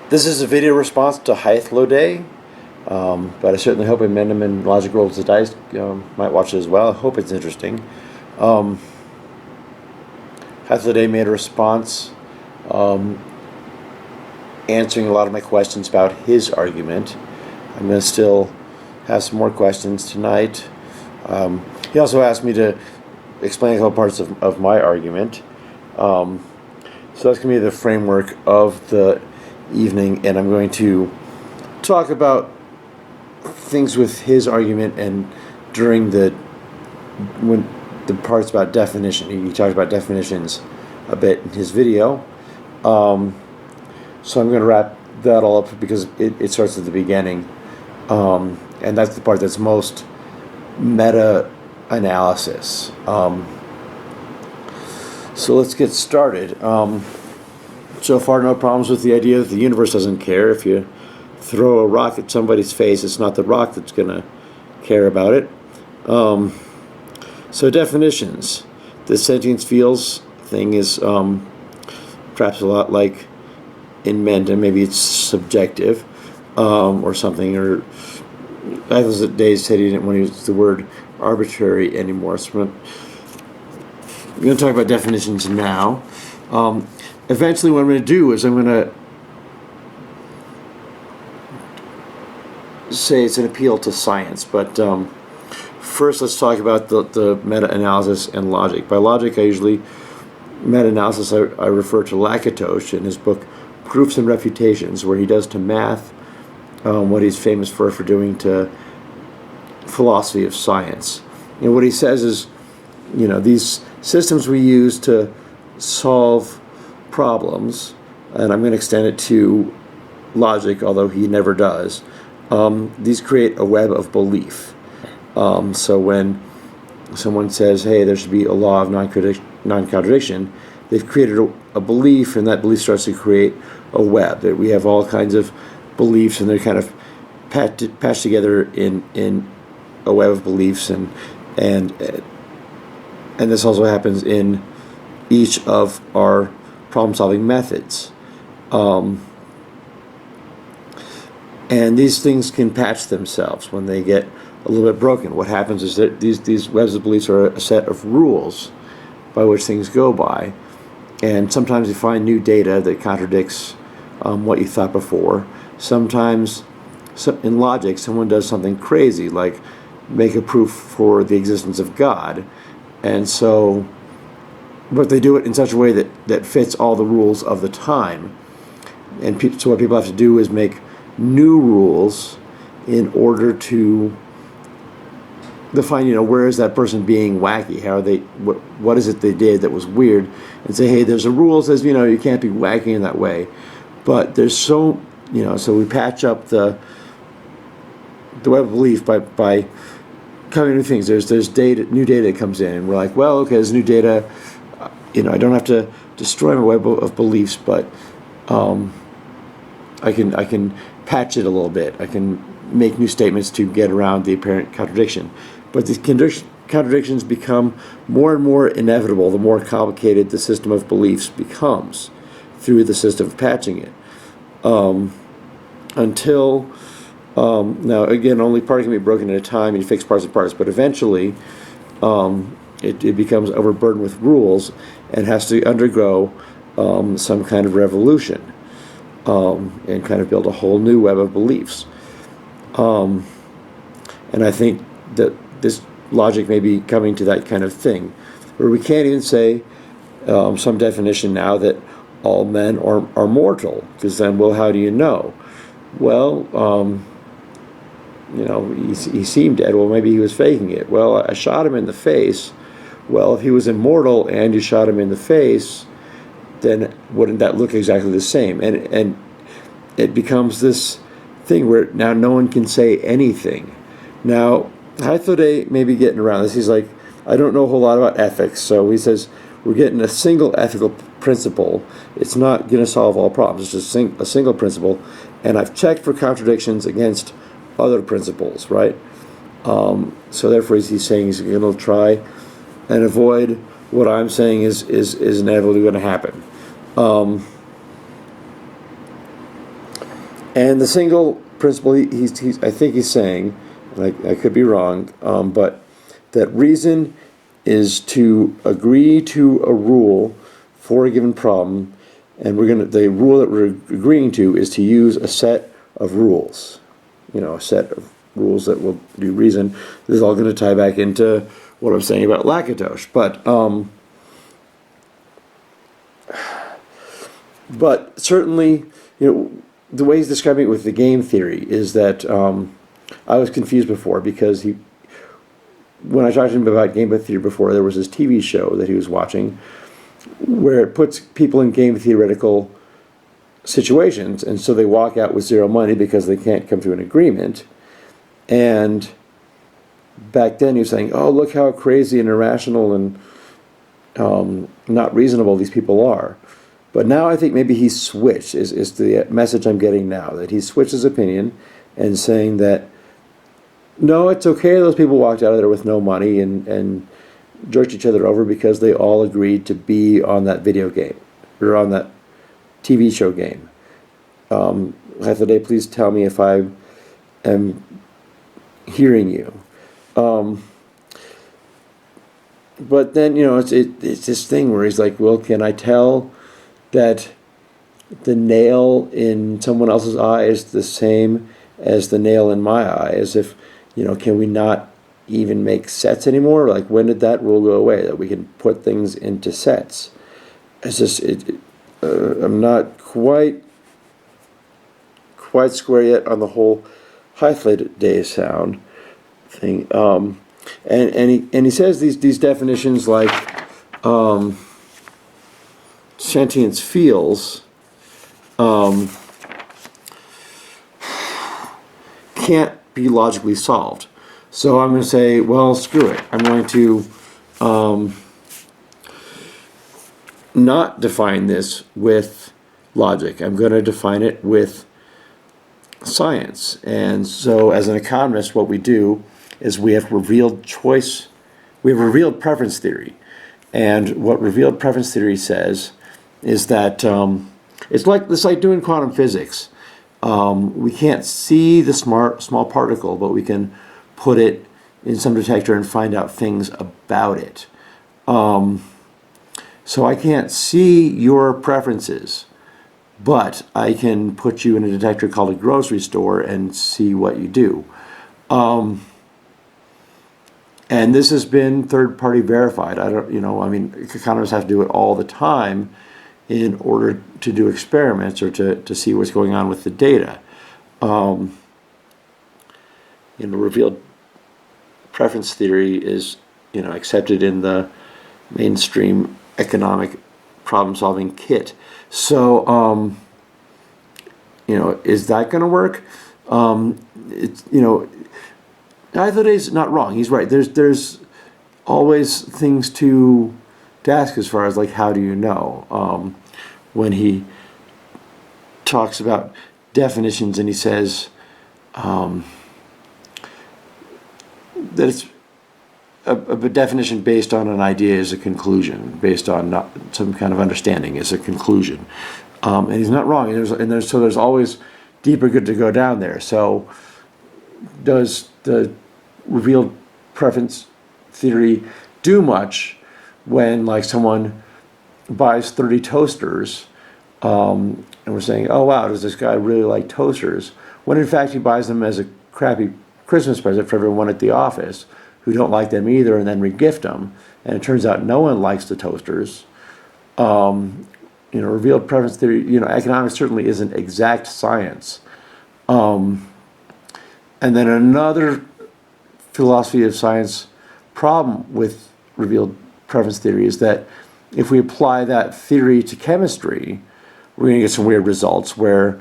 This is a video response to Hythloday, but I certainly hope Amendment and Logic Rolls the Dice might watch it as well. I hope it's interesting. Hythloday made a response answering a lot of my questions about his argument. I'm going to still have some more questions tonight. He also asked me to explain a couple parts of my argument. So that's going to be the framework of the evening, and I'm going to talk about things with his argument and during the parts about definition. He talked about definitions a bit in his video. So I'm going to wrap that all up because it starts at the beginning. And that's the part that's most meta-analysis. So let's get started. So far, no problems with the idea that the universe doesn't care. If you throw a rock at somebody's face, it's not the rock that's going to care about it. So definitions. The sentience feels thing is perhaps a lot like in Mendon. Maybe it's subjective or something. Or Hythloday said he didn't want to use the word arbitrary anymore. So I'm going to talk about definitions now. Eventually what I'm going to do is I'm going to say it's an appeal to science, but first let's talk about the meta-analysis and logic. By logic, I usually, meta-analysis, I refer to Lakatos in his book Proofs and Refutations, where he does to math what he's famous for doing to philosophy of science. And what he says is, these systems we use to solve problems, and I'm going to extend it to logic, although he never does, these create a web of belief. So when someone says, hey, there should be a law of non-contradiction, they've created a belief, and that belief starts to create a web. That we have all kinds of beliefs, and they're kind of patched together in a web of beliefs, and this also happens in each of our problem-solving methods. And these things can patch themselves when they get a little bit broken. What happens is that these webs of beliefs are a set of rules by which things go by, and sometimes you find new data that contradicts what you thought before. Sometimes, in logic, someone does something crazy, like make a proof for the existence of God, and so, but they do it in such a way that fits all the rules of the time. And so what people have to do is make new rules in order to define, where is that person being wacky? How are they? What is it they did that was weird? And say, hey, there's a rule that says you can't be wacky in that way. But there's so we patch up the web of belief by coming new things. There's new data that comes in, and we're like, well, okay, there's new data. I don't have to destroy my web of beliefs, but I can patch it a little bit. I can make new statements to get around the apparent contradiction. But these contradictions become more and more inevitable the more complicated the system of beliefs becomes through the system of patching it. Until, now again, only part can be broken at a time, and you fix parts and parts, but eventually it becomes overburdened with rules and has to undergo some kind of revolution and kind of build a whole new web of beliefs. And I think that this logic may be coming to that kind of thing, where we can't even say some definition now that all men are mortal, because then, well, how do you know? Well, he seemed dead. Well, maybe he was faking it. Well, I shot him in the face. Well, if he was immortal and you shot him in the face, then wouldn't that look exactly the same? And it becomes this thing where now no one can say anything. Now, Hythloday may be getting around this. He's like, I don't know a whole lot about ethics, so he says we're getting a single ethical principle. It's not going to solve all problems. It's just a single principle, and I've checked for contradictions against other principles, right? So therefore, he's saying he's going to try and avoid what I'm saying is inevitably going to happen. And the single principle I think he's saying, and I could be wrong, but that reason is to agree to a rule for a given problem, and the rule that we're agreeing to is to use a set of rules, a set of rules that will do reason. This is all going to tie back into what I'm saying about Lakatos, but certainly, the way he's describing it with the game theory is that I was confused before because when I talked to him about game theory before, there was this TV show that he was watching where it puts people in game theoretical situations, and so they walk out with zero money because they can't come to an agreement. And back then he was saying, oh, look how crazy and irrational and not reasonable these people are. But now I think maybe he's switched, is the message I'm getting now, that he switched his opinion and saying that, no, it's okay those people walked out of there with no money and jerked each other over because they all agreed to be on that video game, or on that TV show game. Hythloday, please tell me if I am hearing you. But then, it's this thing where he's like, well, can I tell that the nail in someone else's eye is the same as the nail in my eye? As if, can we not even make sets anymore? Like, when did that rule go away, that we can put things into sets? It's just, I'm not quite square yet on the whole Hythloday sound thing. And he says these definitions like sentience feels can't be logically solved. So I'm going to say, well, screw it. I'm going to not define this with logic. I'm going to define it with science. And so as an economist, what we do is we have revealed choice. We have revealed preference theory. And what revealed preference theory says is that it's like doing quantum physics. We can't see the small particle, but we can put it in some detector and find out things about it. So I can't see your preferences, but I can put you in a detector called a grocery store and see what you do. And this has been third-party verified. Economists have to do it all the time in order to do experiments or to see what's going on with the data. Revealed preference theory is, accepted in the mainstream economic problem-solving kit. So, is that going to work? Hythloday's not wrong. He's right. There's always things to ask as far as like, how do you know? When he talks about definitions and he says that it's a definition based on an idea is a conclusion, based on not some kind of understanding is a conclusion, and he's not wrong. So there's always deeper good to go down there. So does the revealed preference theory do much when, like, someone buys 30 toasters, and we're saying, oh wow, does this guy really like toasters? When in fact he buys them as a crappy Christmas present for everyone at the office who don't like them either, and then regift them, and it turns out no one likes the toasters. Revealed preference theory, economics certainly isn't exact science. And then another philosophy of science problem with revealed preference theory is that if we apply that theory to chemistry, we're going to get some weird results where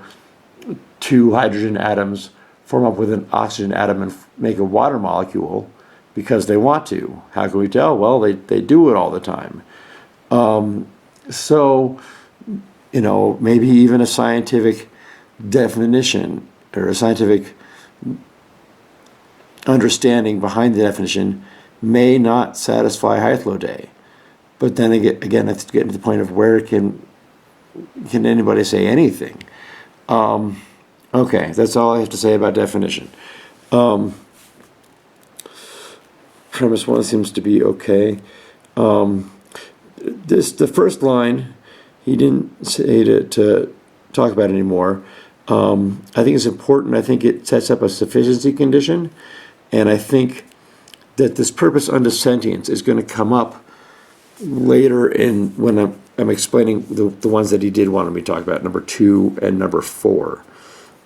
two hydrogen atoms form up with an oxygen atom and make a water molecule because they want to. How can we tell? Well, they do it all the time. So, maybe even a scientific definition or a scientific understanding behind the definition may not satisfy Hythloday. But then again, it's getting to the point of where can anybody say anything? Okay, that's all I have to say about definition. Premise one seems to be okay. The first line, he didn't say to talk about anymore. I think it's important. I think it sets up a sufficiency condition, and I think that this purpose unto sentience is going to come up later in when I'm explaining the ones that he did want me to talk about, number 2 and number 4.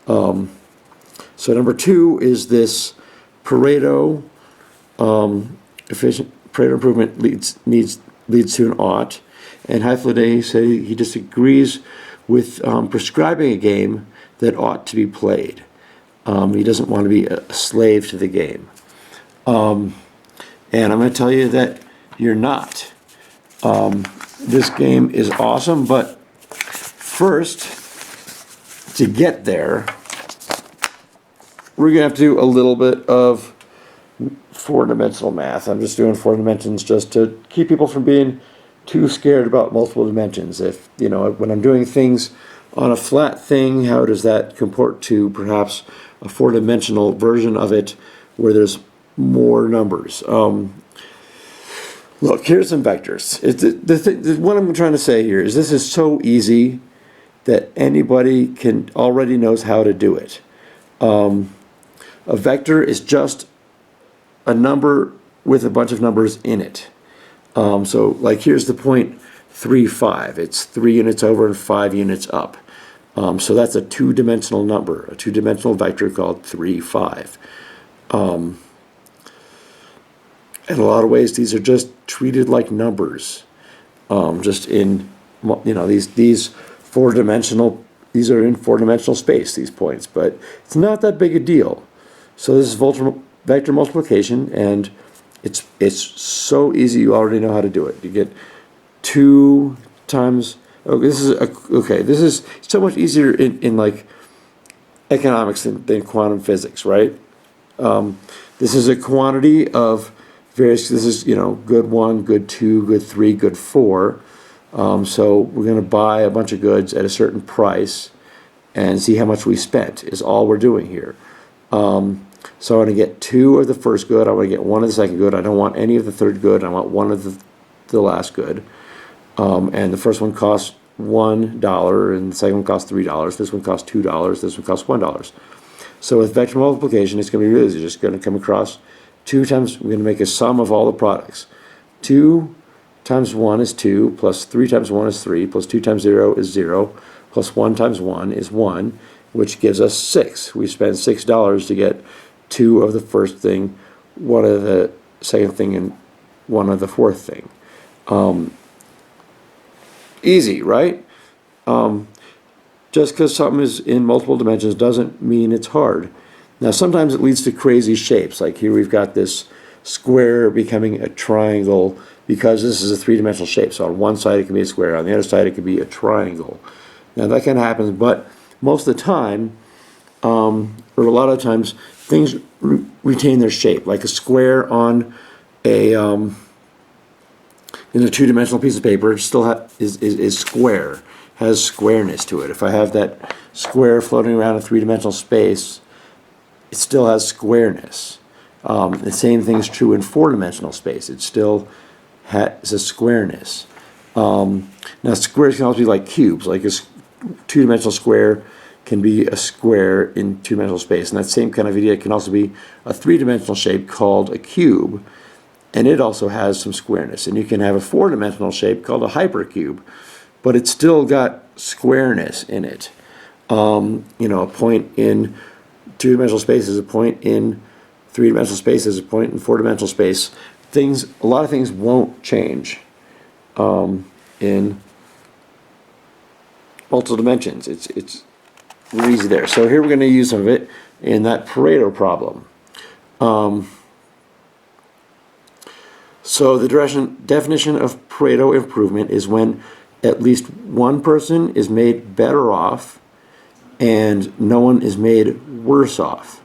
So number 2 is this Pareto Pareto improvement leads to an ought, and Hythloday said he disagrees with prescribing a game that ought to be played. He doesn't want to be a slave to the game. And I'm going to tell you that you're not. This game is awesome, but first, to get there, we're going to have to do a little bit of four-dimensional math. I'm just doing 4 dimensions just to keep people from being too scared about multiple dimensions. If, when I'm doing things on a flat thing, how does that comport to perhaps a 4-dimensional version of it where there's more numbers? Look, here's some vectors. What I'm trying to say here is this is so easy that anybody already knows how to do it. A vector is just a number with a bunch of numbers in it. So like here's the point 3, 5. It's 3 units over and 5 units up. So that's a 2-dimensional number, a 2-dimensional vector called 3, 5. In a lot of ways, these are just treated like numbers. Just in, these 4-dimensional, these are in 4-dimensional space, these points, but it's not that big a deal. So this is vector multiplication, and it's so easy, you already know how to do it. You get 2 times, this is so much easier in like economics than quantum physics, right? This is a quantity of various, this is, good 1, good 2, good 3, good 4. So we're going to buy a bunch of goods at a certain price and see how much we spent is all we're doing here. So I want to get 2 of the first good, I want to get 1 of the second good, I don't want any of the third good, I want 1 of the last good. And the first one costs $1, and the second one costs $3, this one costs $2, this one costs $1. So with vector multiplication, it's going to be really easy. Just going to come across 2 times, we're going to make a sum of all the products. 2 times 1 is 2, plus 3 times 1 is 3, plus 2 times 0 is 0, plus 1 times 1 is 1, which gives us 6. We spend $6 to get 2 of the first thing, 1 of the second thing, and 1 of the fourth thing. Easy, right? Just because something is in multiple dimensions doesn't mean it's hard. Now sometimes it leads to crazy shapes, like here we've got this square becoming a triangle because this is a 3-dimensional shape. So on one side it can be a square, on the other side it can be a triangle. Now that kind of happens, but most of the time, or a lot of times, things retain their shape. Like a square on in a 2-dimensional piece of paper still is square, has squareness to it. If I have that square floating around a 3-dimensional space, it still has squareness. The same thing is true in 4-dimensional space. It still has a squareness. Now squares can also be like cubes, like a 2-dimensional square can be a square in 2-dimensional space, and that same kind of idea can also be a 3-dimensional shape called a cube, and it also has some squareness. And you can have a 4-dimensional shape called a hypercube, but it's still got squareness in it. A point in 2-dimensional space is a point in 3-dimensional space is a point in 4-dimensional space. A lot of things won't change in multiple dimensions. It's really easy there. So here we're going to use some of it in that Pareto problem. So the definition of Pareto improvement is when at least one person is made better off and no one is made worse off.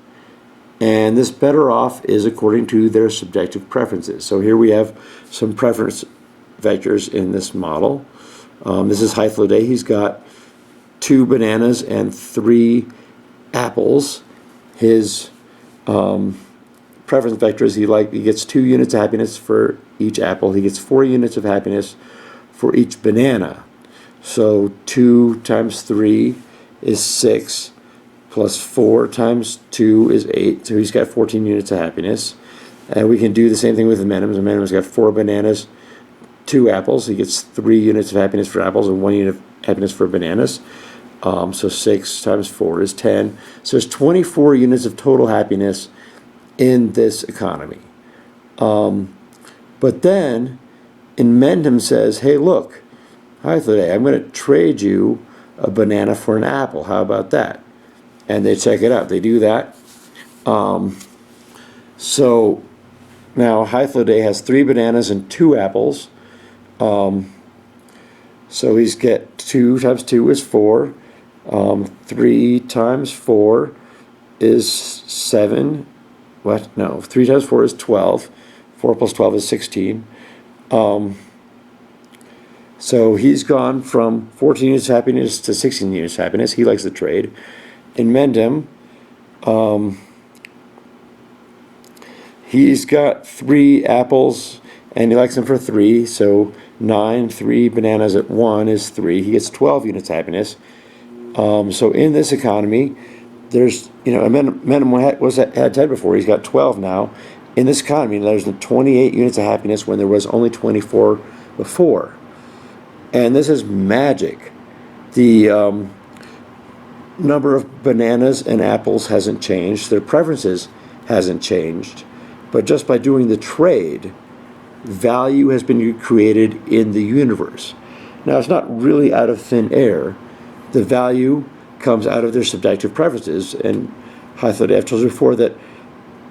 And this better off is according to their subjective preferences. So here we have some preference vectors in this model. This is Hythloday. He's got 2 bananas and 3 apples, his preference vectors, he gets 2 units of happiness for each apple. He gets 4 units of happiness for each banana. So 2 times 3 is 6, plus 4 times 2 is 8. So he's got 14 units of happiness. And we can do the same thing with M&M's. M&M's got 4 bananas, 2 apples. He gets 3 units of happiness for apples and 1 unit of happiness for bananas. So 6 times 4 is 10. So there's 24 units of total happiness in this economy. But then, Inmendham says, hey, look, Hythloday, I'm going to trade you a banana for an apple. How about that? And they check it out. They do that. So now Hythloday has 3 bananas and 2 apples. So he's get 2 times 2 is 4. 3 times 4 is 7. What? No, 3 times 4 is 12. 4 plus 12 is 16. So he's gone from 14 units of happiness to 16 units of happiness. He likes the trade. In Mendham, he's got 3 apples, and he likes them for 3. So 9, 3 bananas at 1 is 3. He gets 12 units of happiness. So in this economy, there's, Mendham had 10 before. He's got 12 now. In this economy, there's 28 units of happiness when there was only 24 before. And this is magic. The number of bananas and apples hasn't changed. Their preferences hasn't changed. But just by doing the trade, value has been created in the universe. Now, it's not really out of thin air. The value comes out of their subjective preferences. And Hythloday, I've told you before that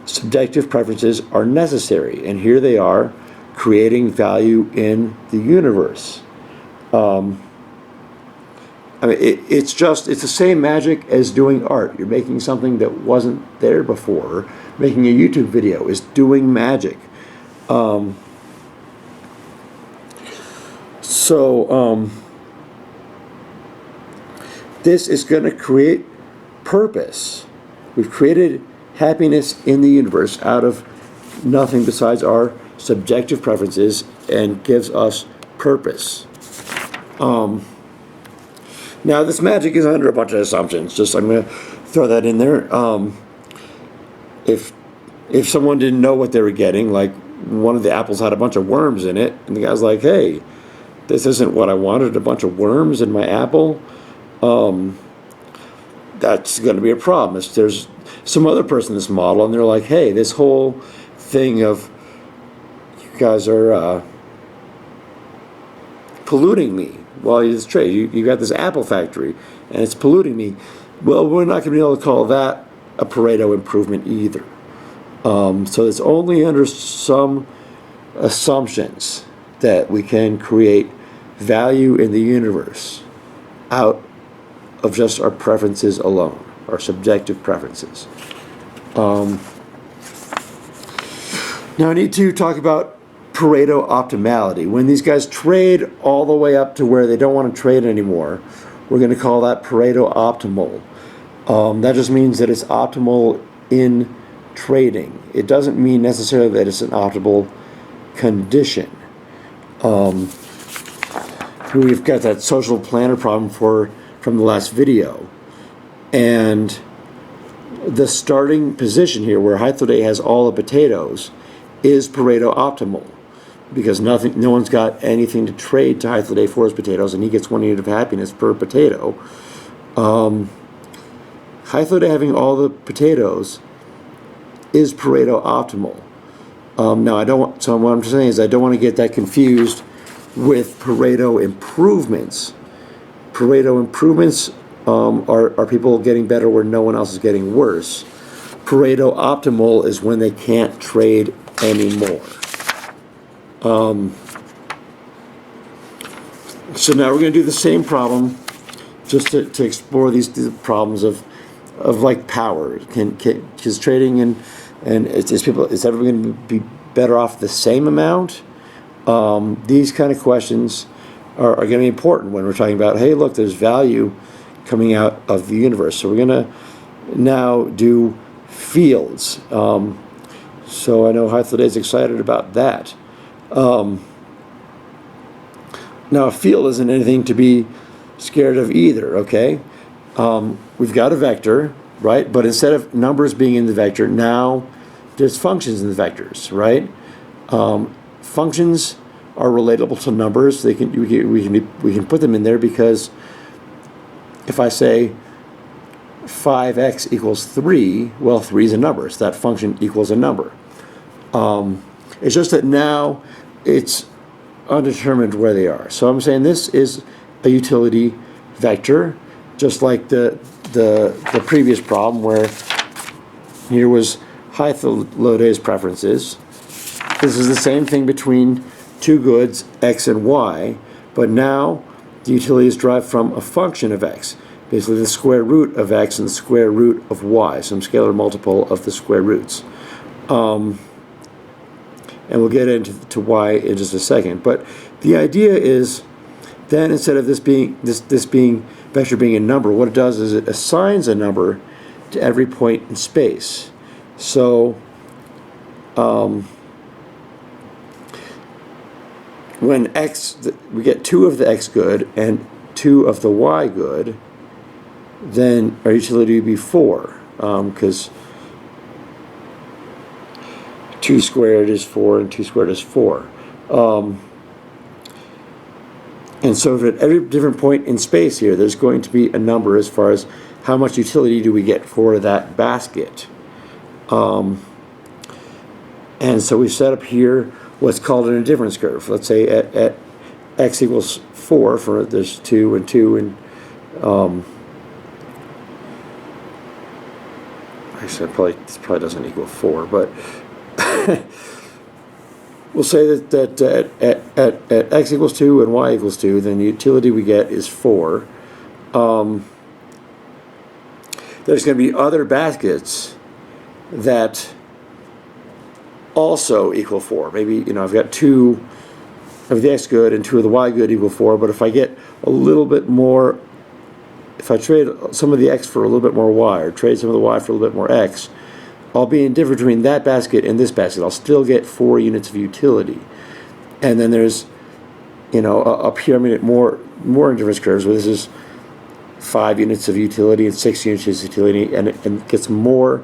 subjective preferences are necessary. And here they are, creating value in the universe. It's the same magic as doing art. You're making something that wasn't there before. Making a YouTube video is doing magic. This is going to create purpose. We've created happiness in the universe out of nothing besides our subjective preferences and gives us purpose. Now, this magic is under a bunch of assumptions. I'm going to throw that in there. If someone didn't know what they were getting, like one of the apples had a bunch of worms in it, and the guy's like, hey, this isn't what I wanted, a bunch of worms in my apple, that's going to be a problem. There's some other person in this model, and they're like, hey, this whole thing of you guys are polluting me while you trade. You got this apple factory, and it's polluting me. Well, we're not going to be able to call that a Pareto improvement either. So it's only under some assumptions that we can create value in the universe out of just our preferences alone, our subjective preferences. Now I need to talk about Pareto optimality. When these guys trade all the way up to where they don't want to trade anymore, we're going to call that Pareto optimal. That just means that it's optimal in trading. It doesn't mean necessarily that it's an optimal condition. We've got that social planner problem from the last video. And the starting position here, where Hythloday has all the potatoes, is Pareto optimal. Because no one's got anything to trade to Hythloday for his potatoes, and he gets 1 unit of happiness per potato. Hythloday having all the potatoes is Pareto optimal. So what I'm saying is I don't want to get that confused with Pareto improvements. Pareto improvements are people getting better where no one else is getting worse. Pareto optimal is when they can't trade anymore. So now we're going to do the same problem, just to explore these problems of like power. Because trading is everyone going to be better off the same amount? These kind of questions are going to be important when we're talking about, hey, look, there's value coming out of the universe. So we're going to now do fields. So I know Hythloday is excited about that. Now a field isn't anything to be scared of either, okay? We've got a vector, right? But instead of numbers being in the vector, now there's functions in the vectors, right? Functions are relatable to numbers. We can put them in there because if I say 5x equals 3, well, 3 is a number, so that function equals a number. It's just that now it's undetermined where they are. So I'm saying this is a utility vector, just like the previous problem where here was Hythloday's preferences. This is the same thing between two goods, x and y, but now the utility is derived from a function of x, basically the square root of x and the square root of y, some scalar multiple of the square roots. And we'll get into y in just a second. But the idea is then instead of this vector being a number, what it does is it assigns a number to every point in space. So when we get 2 of the x good and 2 of the y good, then our utility would be 4, because 2 squared is 4 and 2 squared is 4. And so at every different point in space here, there's going to be a number as far as how much utility do we get for that basket. And so we set up here what's called an indifference curve. Let's say at x equals 4, for there's 2 and 2, and actually this probably doesn't equal 4, but we'll say that at x equals 2 and y equals 2, then the utility we get is 4. There's going to be other baskets that also equal 4. Maybe, I've got 2 of the x good and 2 of the y good equal 4, but if I get a little bit more, if I trade some of the x for a little bit more y, or trade some of the y for a little bit more x, I'll be indifferent between that basket and this basket. I'll still get 4 units of utility. And then there's, up here, more indifference curves where this is 5 units of utility and 6 units of utility, and it gets more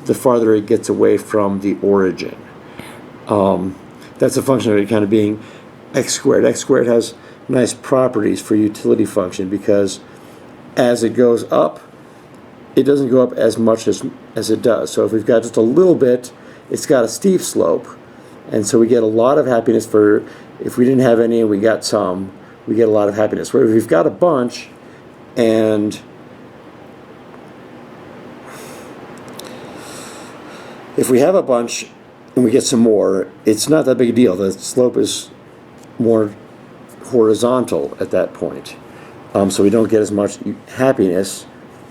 the farther it gets away from the origin. That's a function of it kind of being x squared. X squared has nice properties for utility function because as it goes up, it doesn't go up as much as it does. So if we've got just a little bit, it's got a steep slope, and so we get a lot of happiness for, if we didn't have any and we got some, we get a lot of happiness. Where if we've got a bunch and if we have a bunch and we get some more, it's not that big a deal. The slope is more horizontal at that point. So we don't get as much happiness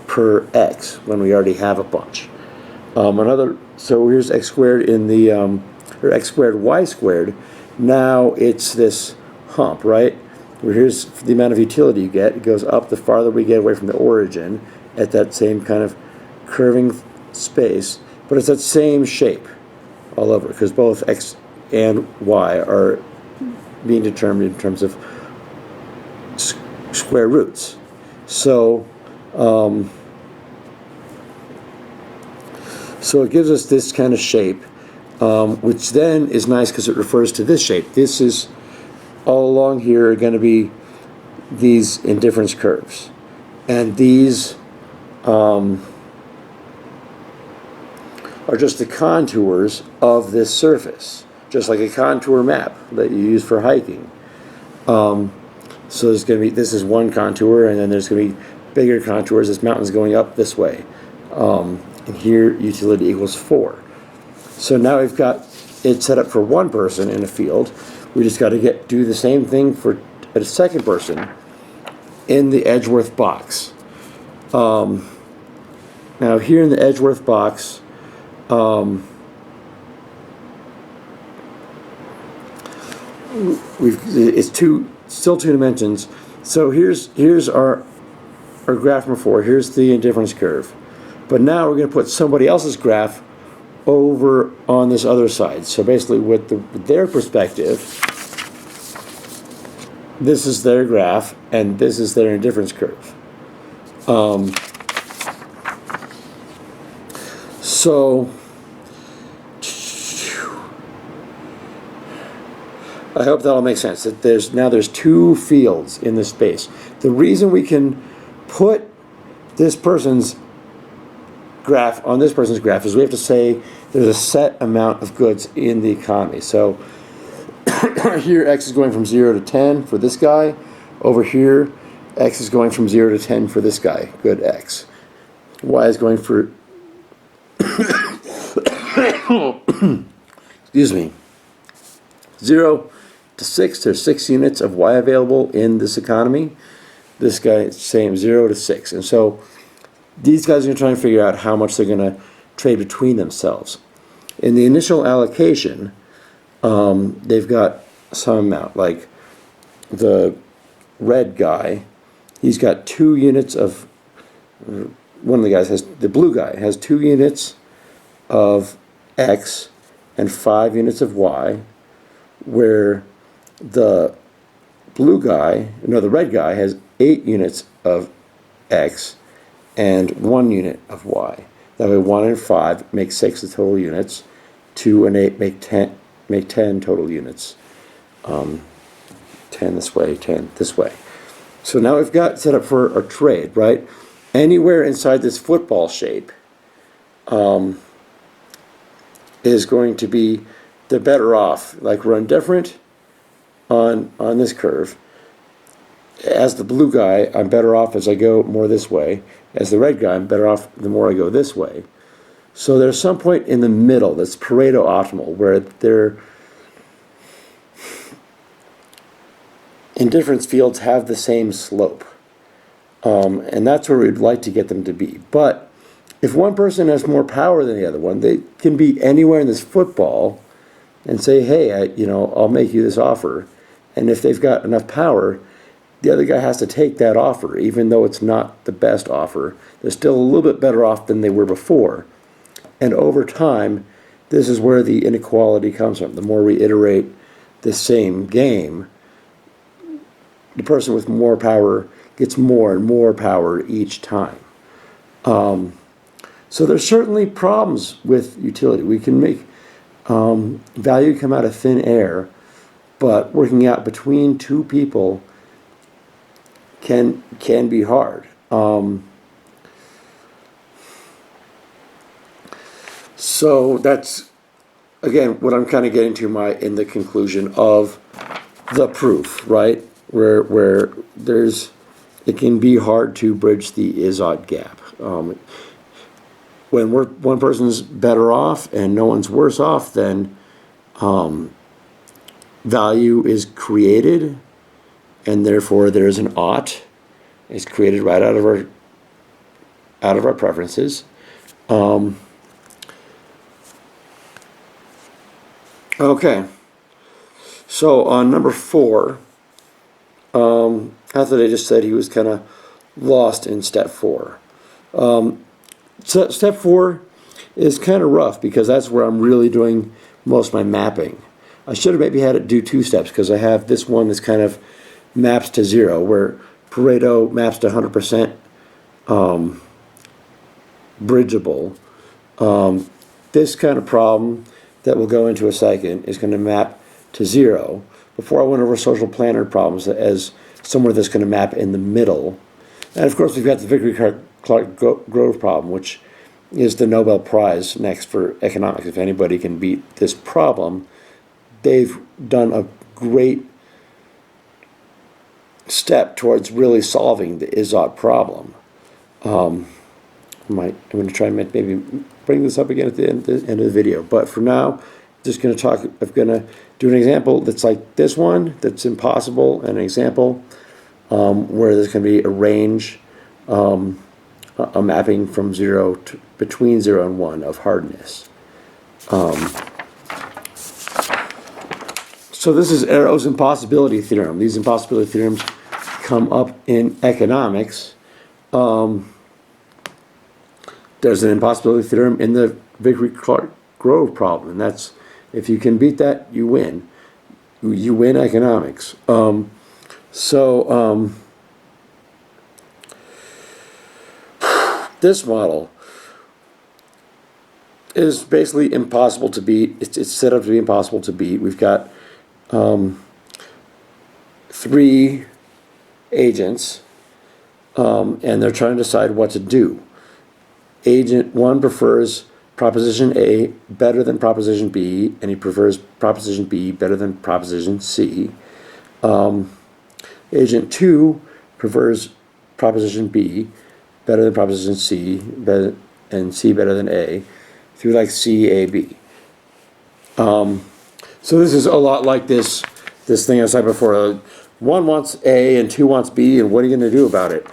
per x when we already have a bunch. So here's x squared in the, or x squared y squared. Now it's this hump, right? Where here's the amount of utility you get. It goes up the farther we get away from the origin at that same kind of curving space, but it's that same shape all over because both x and y are being determined in terms of square roots. So so it gives us this kind of shape, which then is nice because it refers to this shape. This is all along here are going to be these indifference curves, and these are just the contours of this surface, just like a contour map that you use for hiking. So there's going to be, this is one contour, and then there's going to be bigger contours. This mountain's going up this way. And here utility equals 4. So now we've got it set up for one person in a field. We just got to do the same thing for a second person in the Edgeworth box. Now here in the Edgeworth box, it's still two dimensions. So here's our graph before. Here's the indifference curve. But now we're going to put somebody else's graph over on this other side. So basically with their perspective, this is their graph, and this is their indifference curve. So I hope that all makes sense. That there's two fields in this space. The reason we can put this person's graph on this person's graph is we have to say there's a set amount of goods in the economy. So here x is going from 0 to 10 for this guy. Over here, x is going from 0 to 10 for this guy, good x. Y is going for excuse me, 0 to 6. There's 6 units of y available in this economy. This guy is same, 0 to 6. And so these guys are going to try and figure out how much they're going to trade between themselves. In the initial allocation, they've got some amount. Like the red guy, he's got 2 units of, one of the guys has, the blue guy has 2 units of x and 5 units of y, where the blue guy, no, the red guy has 8 units of x and 1 unit of y. That way 1 and 5 make 6 the total units, 2 and 8 make 10 total units. 10 this way, 10 this way. So now we've got set up for a trade, right? Anywhere inside this football shape is going to be the better off. Like we're indifferent on this curve. As the blue guy, I'm better off as I go more this way. As the red guy, I'm better off the more I go this way. So there's some point in the middle that's Pareto optimal, where their indifference fields have the same slope. And that's where we'd like to get them to be. But if one person has more power than the other one, they can be anywhere in this football and say, hey, I'll make you this offer. And if they've got enough power, the other guy has to take that offer, even though it's not the best offer. They're still a little bit better off than they were before. And over time, this is where the inequality comes from. The more we iterate the same game, the person with more power gets more and more power each time. So there's certainly problems with utility. We can make value come out of thin air, but working out between two people can be hard. So that's, again, what I'm kind of getting to in the conclusion of the proof, right? Where it can be hard to bridge the is-ought gap. When one person's better off and no one's worse off, then value is created, and therefore there's an ought. It's created right out of our preferences. Okay. So on number 4, Hythloday just said he was kind of lost in step 4. So step 4 is kind of rough because that's where I'm really doing most of my mapping. I should have maybe had it do 2 steps because I have this one that's kind of maps to 0, where Pareto maps to 100% bridgeable. This kind of problem that we'll go into a second is going to map to 0. Before I went over social planner problems as somewhere that's going to map in the middle. And of course we've got the Vickrey-Clark-Grove problem, which is the Nobel Prize next for economics. If anybody can beat this problem, they've done a great step towards really solving the is-ought problem. I'm going to try and maybe bring this up again at the end of the video. But for now, just going to I'm going to do an example that's like this one, that's impossible, and an example where there's going to be a range, a mapping from 0 to between 0 and 1 of hardness. So this is Arrow's impossibility theorem. These impossibility theorems come up in economics there's an impossibility theorem in the Vickrey-Grove problem, and that's, if you can beat that, you win. You win economics. This model is basically impossible to beat. It's set up to be impossible to beat. We've got 3 agents, and they're trying to decide what to do. Agent 1 prefers proposition A better than proposition B, and he prefers proposition B better than proposition C. Agent 2 prefers proposition B better than proposition C, and C better than A, through like C, A, B. So this is a lot like this thing I said before. 1 wants A and 2 wants B, and what are you going to do about it?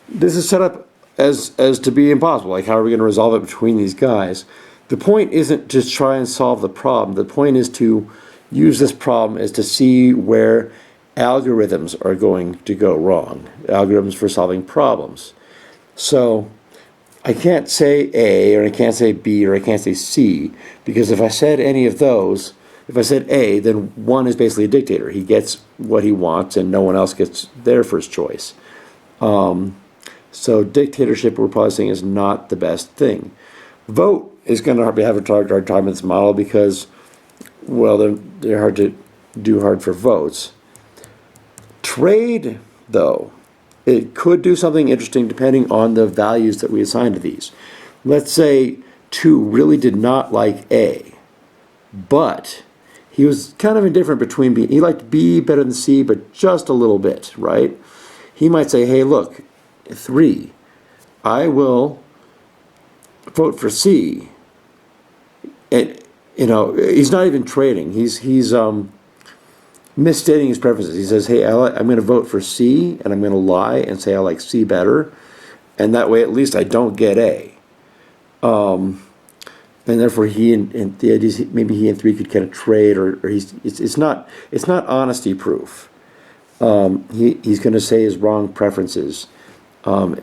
This is set up as to be impossible. Like, how are we going to resolve it between these guys? The point isn't to try and solve the problem. The point is to use this problem as to see where algorithms are going to go wrong. Algorithms for solving problems. So I can't say A, or I can't say B, or I can't say C, because if I said any of those, if I said A, then 1 is basically a dictator. He gets what he wants, and no one else gets their first choice. So dictatorship, we're probably saying, is not the best thing. Vote is going to have a hard time with this model because, well, they're hard for votes. Trade, though, it could do something interesting depending on the values that we assign to these. Let's say 2 really did not like A, but he was kind of indifferent between B. He liked B better than C, but just a little bit, right? He might say, hey, look, 3, I will vote for C. And, he's not even trading. He's misstating his preferences. He says, hey, I'm going to vote for C, and I'm going to lie and say I like C better, and that way at least I don't get A. And therefore he and the idea is maybe he and 3 could kind of trade, or it's not honesty proof. He's going to say his wrong preferences, and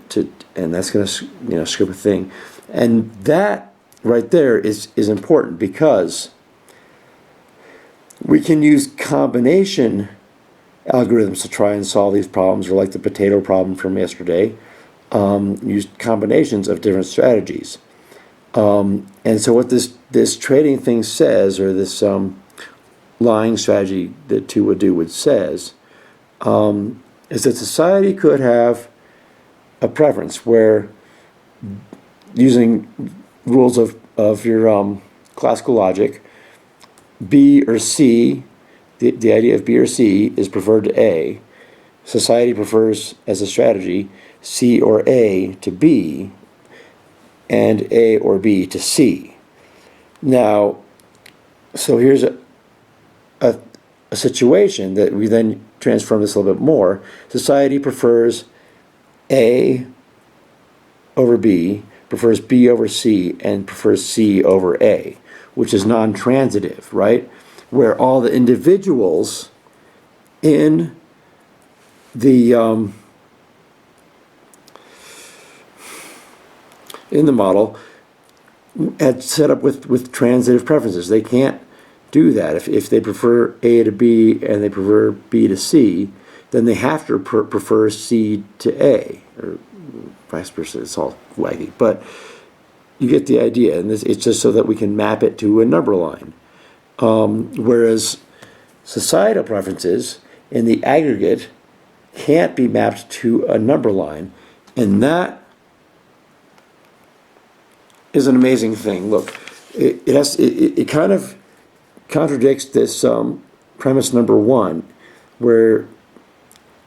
that's going to screw a thing, and that right there is important because we can use combination algorithms to try and solve these problems, or like the potato problem from yesterday, use combinations of different strategies. And so what this trading thing says, or this lying strategy that 2 would do says, is that society could have a preference where, using rules of your classical logic, B or C, the idea of B or C is preferred to A. Society prefers, as a strategy, C or A to B, and A or B to C. Now, so here's a situation that we then transform this a little bit more. Society prefers A over B, prefers B over C, and prefers C over A, which is non-transitive, right? Where all the individuals in the model had set up with transitive preferences. They can't do that. If they prefer A to B and they prefer B to C, then they have to prefer C to A, or vice versa. It's all waggy, but you get the idea. And it's just so that we can map it to a number line. Whereas societal preferences in the aggregate can't be mapped to a number line, and that is an amazing thing. Look, it kind of contradicts this premise number 1, where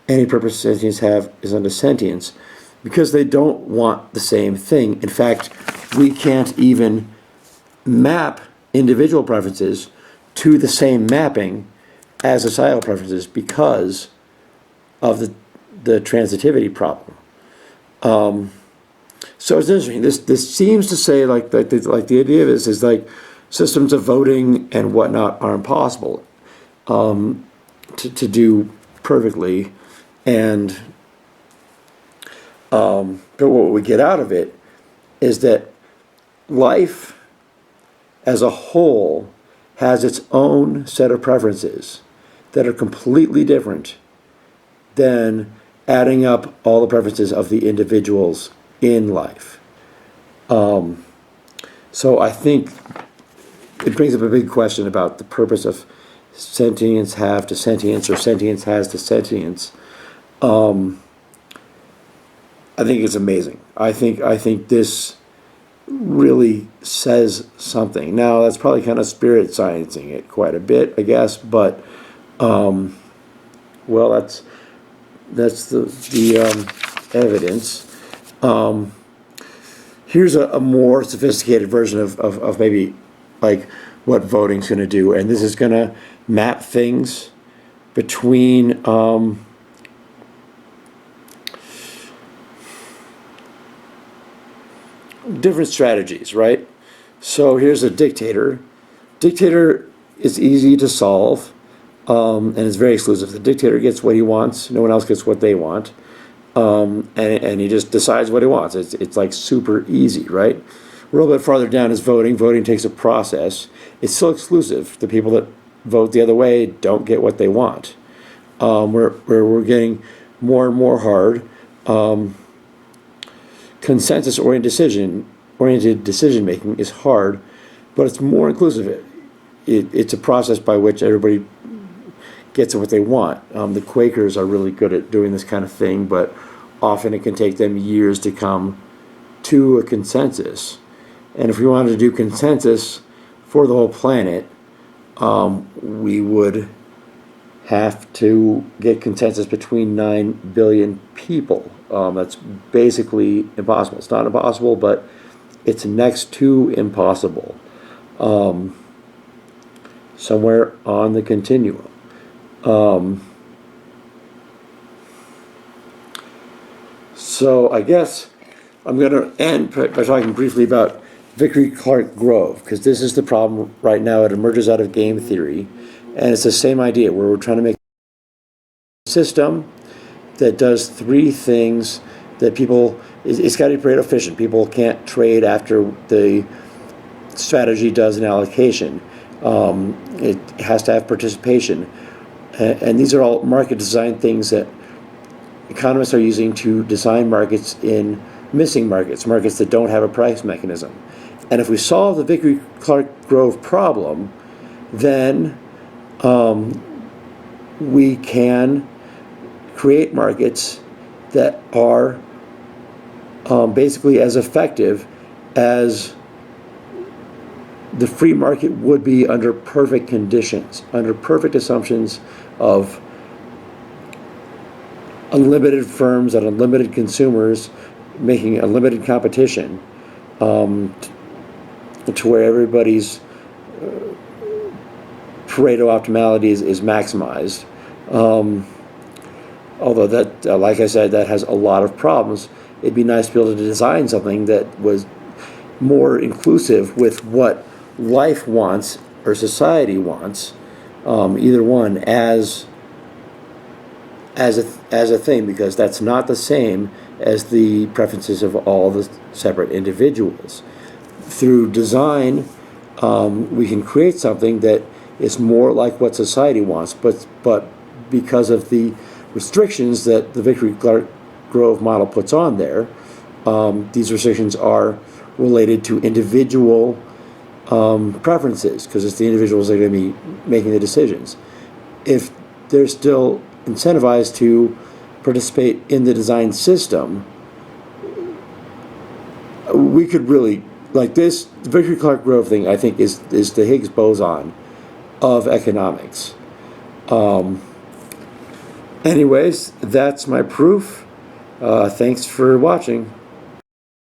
any purpose sentience have is under sentience, because they don't want the same thing. In fact, we can't even map individual preferences to the same mapping as societal preferences because of the transitivity problem. So it's interesting. This seems to say like the idea of this is like systems of voting and whatnot are impossible to do perfectly, and But what we get out of it is that life as a whole has its own set of preferences that are completely different than adding up all the preferences of the individuals in life. So I think it brings up a big question about the purpose of sentience have to sentience or sentience has to sentience. I think it's amazing. I think this really says something. Now that's probably kind of spirit sciencing it quite a bit, I guess, but well, that's the evidence. Here's a more sophisticated version of maybe like what voting's going to do, and this is going to map things between different strategies, right? So here's a dictator. Dictator is easy to solve, and it's very exclusive. The dictator gets what he wants. No one else gets what they want. And he just decides what he wants. It's like super easy, right? A little bit farther down is voting. Voting takes a process. It's still exclusive. The people that vote the other way don't get what they want. We're getting more and more hard. Consensus-oriented decision making is hard, but it's more inclusive. It's a process by which everybody gets what they want. The Quakers are really good at doing this kind of thing, but often it can take them years to come to a consensus. And if we wanted to do consensus for the whole planet, we would have to get consensus between 9 billion people. That's basically impossible. It's not impossible, but it's next to impossible. Somewhere on the continuum. So I guess I'm going to end by talking briefly about Vickrey Clark Grove, because this is the problem right now. It emerges out of game theory, and it's the same idea where we're trying to make a system that does three things that people, it's got to be Pareto efficient. People can't trade after the strategy does an allocation. It has to have participation. And these are all market design things that economists are using to design markets in missing markets, markets that don't have a price mechanism. And if we solve the Vickrey Clark Grove problem, then we can create markets that are basically as effective as the free market would be under perfect conditions, under perfect assumptions of unlimited firms and unlimited consumers making unlimited competition, to where everybody's Pareto optimality is maximized. Although that, like I said, that has a lot of problems. It'd be nice to be able to design something that was more inclusive with what life wants or society wants, either one as a thing, because that's not the same as the preferences of all the separate individuals. Through design, we can create something that is more like what society wants, but because of the restrictions that the Vickrey Clark Grove model puts on there, these restrictions are related to individual preferences, because it's the individuals that are going to be making the decisions. If they're still incentivized to participate in the design system, we could really, like this, the Vickrey Clark Grove thing, I think, is the Higgs boson of economics. Anyways, that's my proof. Thanks for watching.